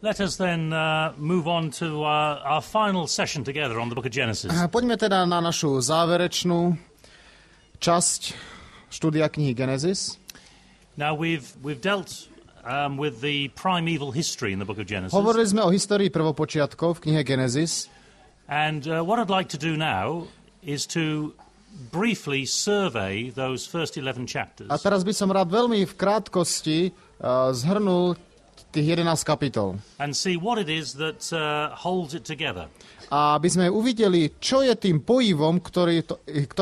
Let us then move on to our final session together on the book of Genesis. Poďme teda na našu záverečnú časť štúdia knihy Genesis. Now we've dealt with the primeval history in the book of Genesis. Hovorili sme o histórii prvopočiatkov v knihe Genesis. And what I'd like to do now is to briefly survey those first 11 chapters. A teraz by som rád veľmi v krátkosti zhrnul tých 11 kapitol. And see what it is that holds it together. A aby sme uvideli, čo je tým pojivom, ktoré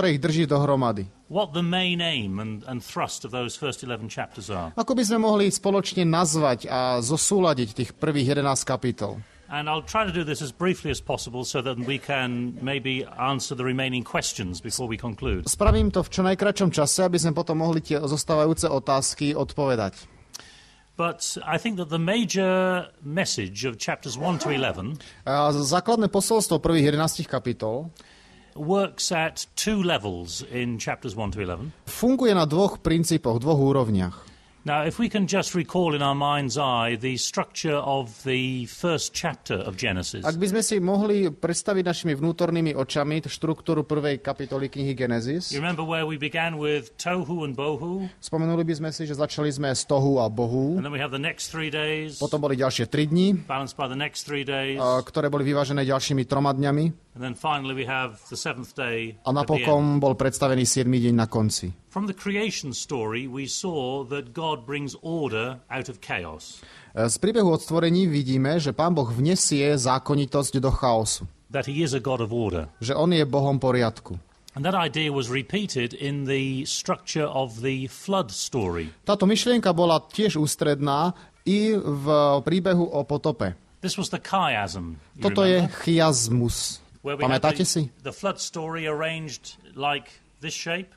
ich drží dohromady. What the main aim and thrust of those first 11 chapters are. Ako by sme mohli spoločne nazvať a zosúladiť tých prvých 11 kapitol. And I'll try to do this as briefly as possible so that we can maybe answer the remaining questions before we conclude. Spravím to v čo najkratšom čase, aby sme potom mohli tie zostávajúce otázky odpovedať. But I think that the major message of chapters 1 to 11 základné posolstvo prvých 11 kapitol works at two levels in chapters 1 to 11. Funguje na dvoch princípoch, dvoch úrovniach. Now, if we can just recall in our mind's eye the structure of the first chapter of Genesis. Ak by sme si mohli predstaviť našimi vnútornými očami štruktúru prvej kapitoly knihy Genesis. You remember where we began with tohu and bohu? Spomenuli by sme si, že začali sme z tohu a bohu. And then we have the next 3 days. Potom boli ďalšie 3 dni, balanced by the next 3 days. Ktoré boli vyvážené ďalšími 3 dňami. And then finally we have the 7th day. A napokon bol predstavený 7. deň na konci. From the creation story we saw that God brings order out of chaos. Z príbehu od stvorení vidíme, že Pán Boh vnesie zákonitosť do chaosu. That he is a God of order. Že on je Bohom poriadku. And that idea was repeated in the structure of the flood story. Táto myšlienka bola tiež ústredná i v príbehu o potope. This was the chiasm. Toto je chiasmus. Pamätáte si? The flood story arranged like this shape,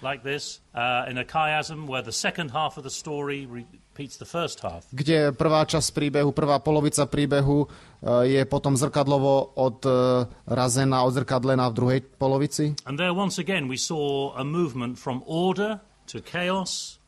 like this, in a chiasm where the second half of the story repeats the first half. Kde prvá časť príbehu, prvá polovica príbehu je potom zrkadlovo odzrkadlená v druhej polovici. And there once again we saw a movement from order to chaos.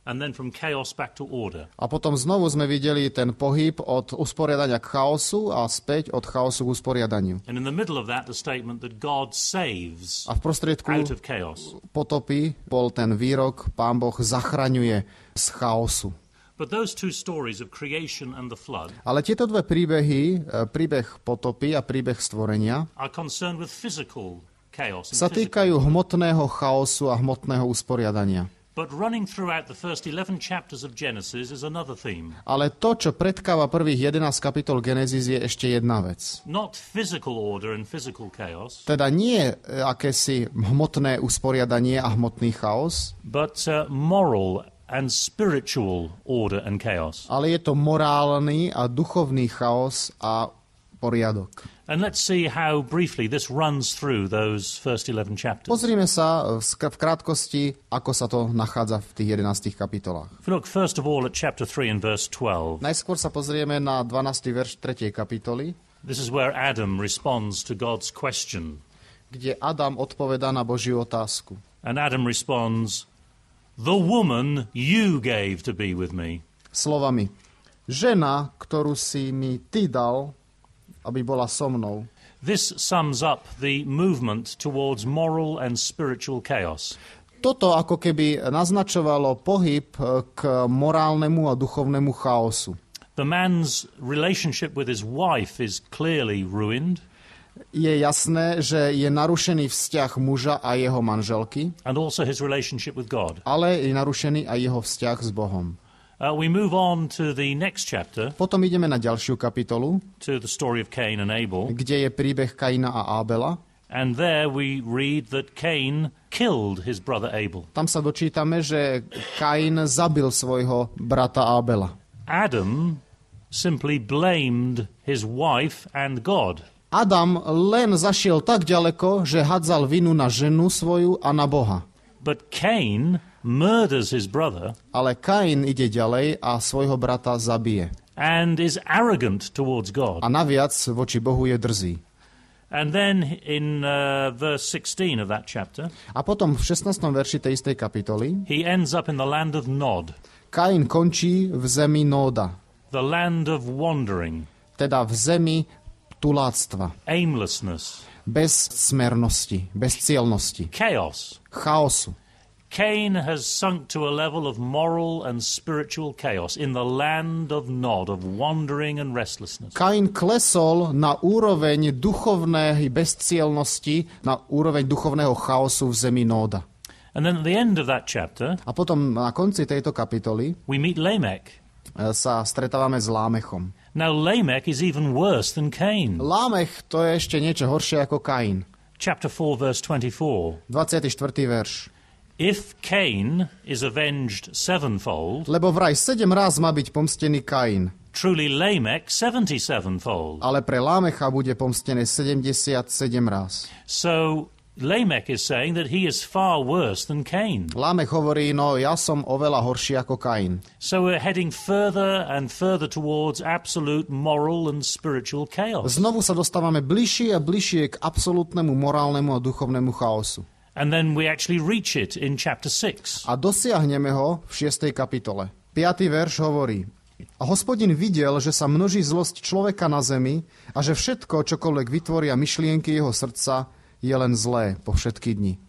And then from chaos back to order. A potom znovu sme videli ten pohyb od usporiadania k chaosu a späť od chaosu k usporiadaniu. And in the middle of that the statement that God saves a v prostriedku out of chaos. Potopy bol ten výrok, Pán Boh zachraňuje z chaosu. But those two stories of creation and the flood. Ale tieto dve príbehy, príbeh potopy a príbeh stvorenia, are concerned with physical chaos. Sa týkajú hmotného chaosu a hmotného usporiadania. But running throughout the first 11 chapters of Genesis is another theme. Ale to, čo predkáva prvých 11 kapitol Genesis, je ešte jedna vec. Not physical order and physical chaos. Teda nie akési hmotné usporiadanie a hmotný chaos, but moral and spiritual order and chaos. Ale je to morálny a duchovný chaos a poriadok. And let's see how briefly this runs through those first 11 chapters. Pozrime sa v krátkosti, ako sa to nachádza v tých 11 kapitolách. Look first of all at chapter 3 and verse 12. Najskôr sa pozrieme na 12. verš 3. kapitoly. This is where Adam responds to God's question. Kde Adam odpovedá na Božiu otázku. And Adam responds, "The woman you gave to be with me." Slovami: žena, ktorú si mi ty dal, aby bola so mnou. This sums up the movement towards moral and spiritual chaos. Toto ako keby naznačovalo pohyb k morálnemu a duchovnému chaosu. The man's relationship with his wife is clearly ruined. Je jasné, že je narušený vzťah muža a jeho manželky. And also his relationship with God. Ale je narušený aj jeho vzťah s Bohom. We move on to the next chapter. Potom ideme na ďalšiu kapitolu. To the story of Cain and Abel. Kde je príbeh Kaina a Abela. And there we read that Cain killed his brother Abel. Tam sa dočítame, že Kain zabil svojho brata Abela. Adam simply blamed his wife and God. Adam len zašiel tak ďaleko, že hádzal vinu na ženu svoju a na Boha. But Cain murders his brother. Ale Kain ide ďalej a svojho brata zabije. And is arrogant towards God. A naviac voči Bohu je drzý. And then in verse 16 of that chapter. A potom v 16. verši tej istej kapitoly. He ends up in the land of Nod. Kain končí v zemi Nóda. The land of wandering. Teda v zemi tuláctva. Aimlessness. Bez smernosti, bez cielnosti. Chaos. Chaosu. Cain has sunk to a level of moral and spiritual chaos in the land of nod, of wandering and restlessness. Kain klesol na úroveň duchovnej bezcielnosti, na úroveň duchovného chaosu v zemi Nóda. And then at the end of that chapter, a potom na konci tejto kapitoly we meet Lamech. Sa stretávame s Lámechom. Now Lamech is even worse than Cain. Lámech to je ešte niečo horšie ako Kain. Chapter 4, verse 24. 24. verš. If Cain is avenged sevenfold, lebo vraj 7 raz má byť pomstený Kain. Truly Lamech 77-fold. Ale pre Lámecha bude pomstené 77 raz. So Lamech is saying that he is far worse than Cain. Lámech hovorí, no ja som oveľa horší ako Kain. So we're heading further and further towards absolute moral and spiritual chaos. Znovu sa dostávame bližšie a bližšie k absolútnemu morálnemu a duchovnému chaosu. And then we actually reach it in chapter 6. A dosiahneme ho v 6. kapitole. 5. verš hovorí: A Hospodin videl, že sa množí zlosť človeka na zemi a že všetko, čokoľvek vytvoria myšlienky jeho srdca, je len zlé po všetky dni.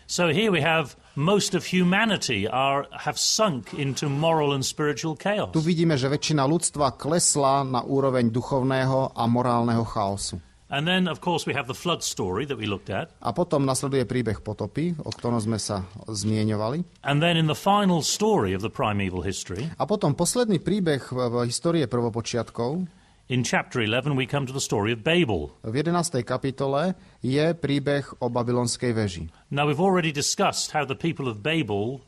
So here we have most of humanity have sunk into moral and spiritual chaos. Tu vidíme, že väčšina ľudstva klesla na úroveň duchovného a morálneho chaosu. And then, of course, we have the flood story that we looked at. A potom nasleduje príbeh potopy, o ktorom sme sa zmieňovali. And then in the final story of the primeval history, a potom posledný príbeh v histórii prvopočiatkov, in chapter 11 we come to the story of Babel. V 11. kapitole je príbeh o babylonskej veži. Now we've already discussed how the people of Babel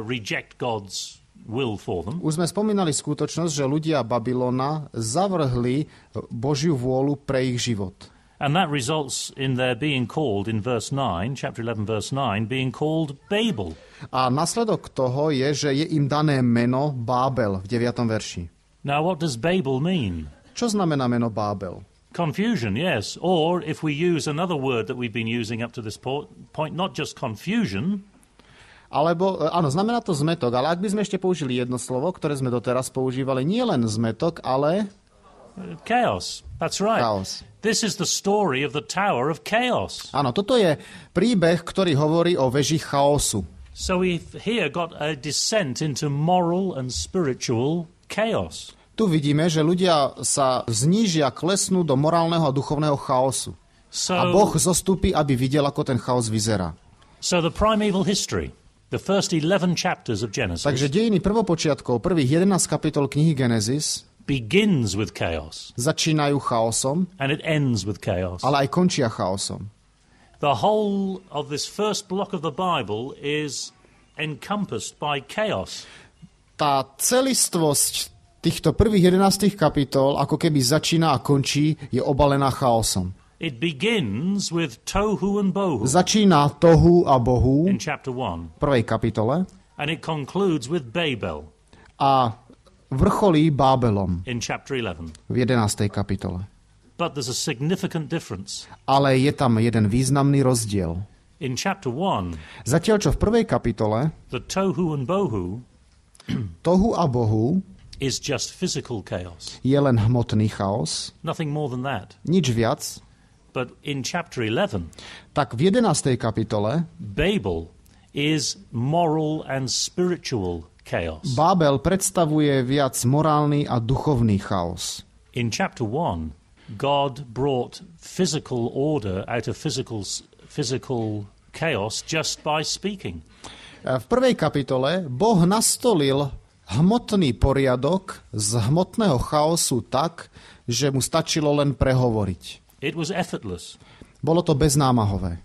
reject God's will for them. Už sme spomínali skutočnosť, že ľudia Babylona zavrhli Božiu vôľu pre ich život. And that results in their being called in verse 9, chapter 11 verse 9, being called Babel. A následok toho je, že je im dané meno Bábel v 9. verši. Now what does Babel mean? Čo znamená meno Bábel? Confusion, yes. Or if we use another word that we've been using up to this point, not just confusion. Alebo, áno, znamená to zmetok, ale ak by sme ešte použili jedno slovo, ktoré sme doteraz používali, nie len zmetok, ale... Chaos. That's right. Chaos. This is the story of the Tower of Chaos. Áno, toto je príbeh, ktorý hovorí o veži chaosu. So we've here got a descent into moral and spiritual chaos. Tu vidíme, že ľudia sa znížia, klesnú do morálneho a duchovného chaosu. A Boh zostúpi, aby videl, ako ten chaos vyzerá. So the primeval history, the first 11 chapters of Genesis. Takže dejiny prvopočiatkov, prvých 11 kapitol knihy Genesis begins with chaos. Začínajú chaosom, and it ends with chaos. Ale aj končia chaosom. The whole of this first block of the Bible is encompassed by chaos. Tá celistvosť týchto prvých 11 kapitol, ako keby začína a končí, je obalená chaosom. It begins with tohu and bohu. Začína tohu a bohu in chapter 1. V prvej kapitole. And it concludes with Babel. A vrcholí Bábelom. In chapter 11. V 11. kapitole. But there's a significant difference. Ale je tam jeden významný rozdiel. In chapter 1. Zatiaľ čo v prvej kapitole the tohu and bohu tohu a bohu is just physical chaos. Je len hmotný chaos. Nothing more than that. Nič viac. But in chapter 11, tak v 11. kapitole Babel is moral and spiritual chaos. Bábel predstavuje viac morálny a duchovný chaos. In chapter 1, God brought physical order out of physical chaos just by speaking. V prvej kapitole Boh nastolil hmotný poriadok z hmotného chaosu tak, že mu stačilo len prehovoriť. It was effortless. Bolo to beznámahové.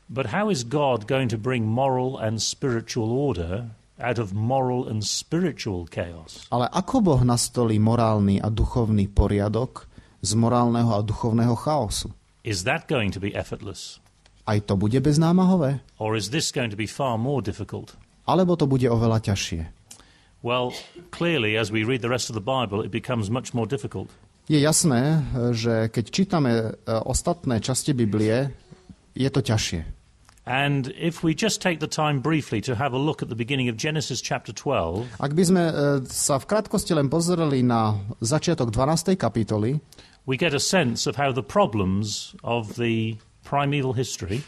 But how is God going to bring moral and spiritual order out of moral and spiritual chaos? Ale ako Boh nastolí morálny a duchovný poriadok z morálneho a duchovného chaosu? Is that going to be effortless? Aj to bude beznámahové? Or is this going to be far more difficult? Alebo to bude oveľa ťažšie? Well, clearly, as we read the rest of the Bible, it becomes much more difficult. Je jasné, že keď čítame ostatné časti Biblie, je to ťažšie. And if we just take the time briefly to have a look at the beginning of Genesis chapter 12, Ak by sme sa v krátkosti len pozreli na začiatok 12. kapitoly, we get a sense of how the problems of the primeval history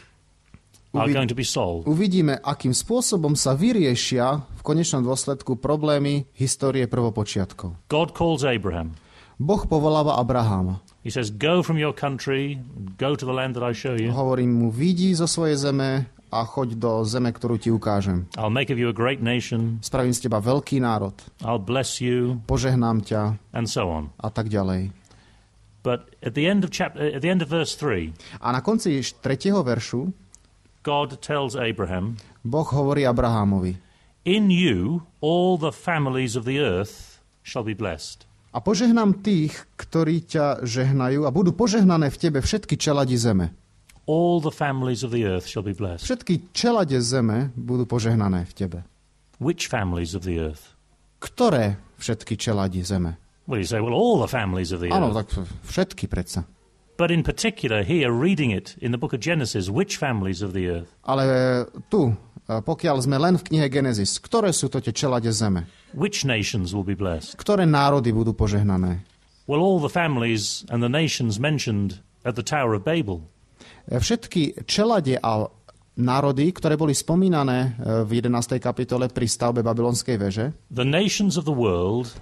are going to be solved. Uvidíme, akým spôsobom sa vyriešia v konečnom dôsledku problémy histórie prvopočiatkov. God calls Abraham. Boh povoláva Abraháma. He says, go from your country, go to the land that I show you. Hovorí mu, vyjdi zo svojej zeme a choď do zeme, ktorú ti ukážem. I'll make of you a great nation. Spravím z teba veľký národ. I'll bless you. Požehnám ťa. And so on. A tak ďalej. But at the end of verse 3, a na konci 3. veršu God tells Abraham, Boh hovorí Abrahámovi, in you all the families of the earth shall be blessed. A požehnám tých, ktorí ťa žehnajú a budú požehnané v tebe všetky čeladi zeme. All the families of the earth shall be blessed. Všetky čelade zeme budú požehnané v tebe. Which families of the earth? Ktoré všetky čeladi zeme? Well, you say, well, all the families of the Áno, earth. tak všetky predsa. But in particular, here, reading it in the book of Genesis, which families of the earth? Ale tu, pokiaľ sme len v knihe Genesis, ktoré sú to tie čelade zeme? Which nations will be blessed? Ktoré národy budú požehnané? Well, all the families and the nations mentioned at the Tower of Babel. Všetky čelade a národy, ktoré boli spomínané v 11. kapitole pri stavbe babylonskej veže, the nations of the world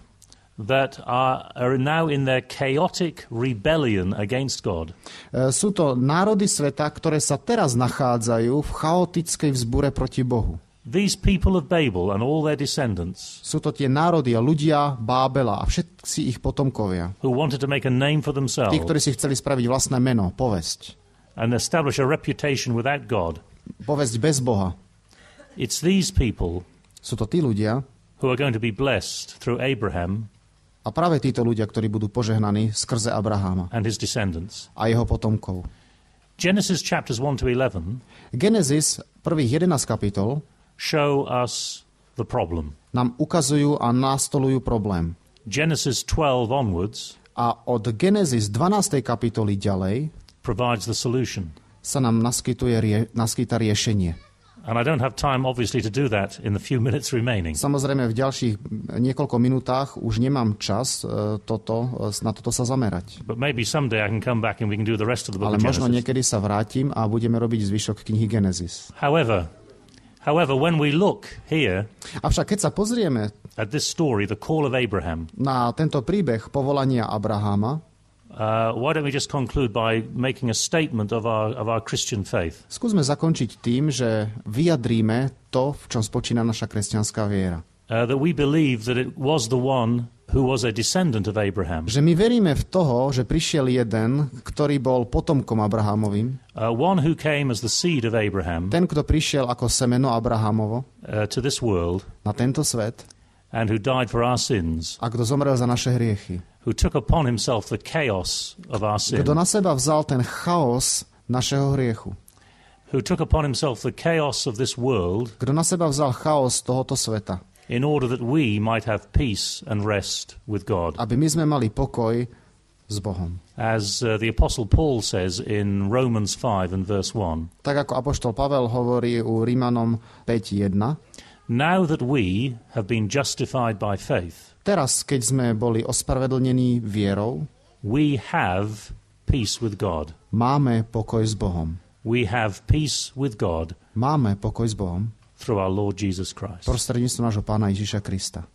that are now in their chaotic rebellion against God. Sú to národy sveta, ktoré sa teraz nachádzajú v chaotickej vzbure proti Bohu. These people of Babel and all their descendants, sú to tie národy a ľudia Bábela a všetci ich potomkovia, who wanted to make a name for themselves, tí, ktorí si chceli spraviť vlastné meno, povesť, and establish a reputation without God. Povesť bez Boha. It's these people sú to tí ľudia, who are going to be blessed through Abraham a práve títo ľudia, ktorí budú požehnaní skrze Abraháma and his descendants. A jeho potomkov. Genesis chapters 1 to 11 Genesis prvých 11 kapitol show us the problem. Nám ukazujú a nastolujú problém. Genesis 12 onwards a od Genesis 12. kapitoly ďalej provides the solution. Sa nám naskyta riešenie. And I don't have time obviously to do that in the few minutes remaining. Samozrejme v ďalších niekoľko minútach už nemám čas na toto sa zamerať. But maybe someday I can come back and we can do the rest of the book of Ale Genesis. možno niekedy sa vrátim a budeme robiť zvyšok knihy Genesis. However, when we look here avšak keď sa pozrieme at this story, the call of Abraham, na tento príbeh povolania Abraháma, why don't we just conclude by making a statement of our Christian faith? Skúsme zakončiť tým, že vyjadríme to, v čom spočíva naša kresťanská viera. That we believe that it was the one who was a descendant of Abraham. Že my veríme v toho, že prišiel jeden, ktorý bol potomkom Abrahámovým. One who came as the seed of Abraham. Ten, kto prišiel ako semeno Abrahámovo to this world. Na tento svet. And who died for our sins. A kto zomrel za naše hriechy. Who took upon himself the chaos of our sin. Kto na seba vzal ten chaos našeho hriechu. Who took upon himself the chaos of this world. Kto na seba vzal chaos tohoto sveta. In order that we might have peace and rest with God. Aby my sme mali pokoj s Bohom. As the Apostle Paul says in Romans 5 and verse 1. Tak ako apoštol Pavel hovorí u Rímanom 5:1. Now that we have been justified by faith. Teraz, keď sme boli ospravedlnení vierou, we have peace with God. Máme pokoj s Bohom. We have peace with God. Máme pokoj s Bohom. Through our Lord Jesus Christ. Prostredníctvom nášho Pána Ježiša Krista.